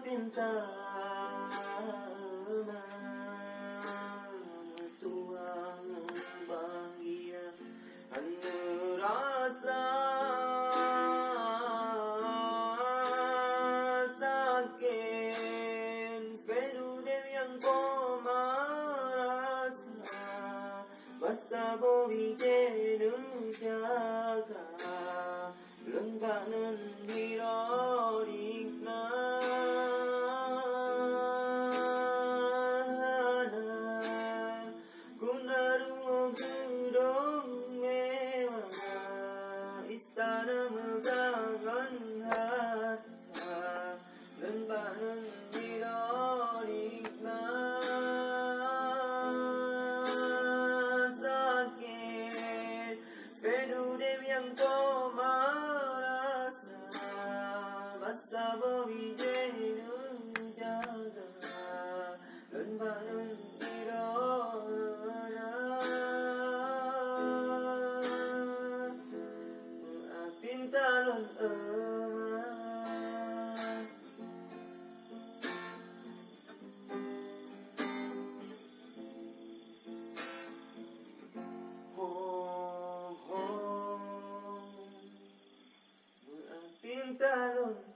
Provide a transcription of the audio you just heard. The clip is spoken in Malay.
Pinta tuang bahagia hanya rasa sakit pedu yang kau merasa basa bori jenuh jaga lengkanan hirorikna istana megagan harta dan bangun hirorikna sakit pedu yang kau merasa basa bori jenuh jaga dan bangun pintalon pintalon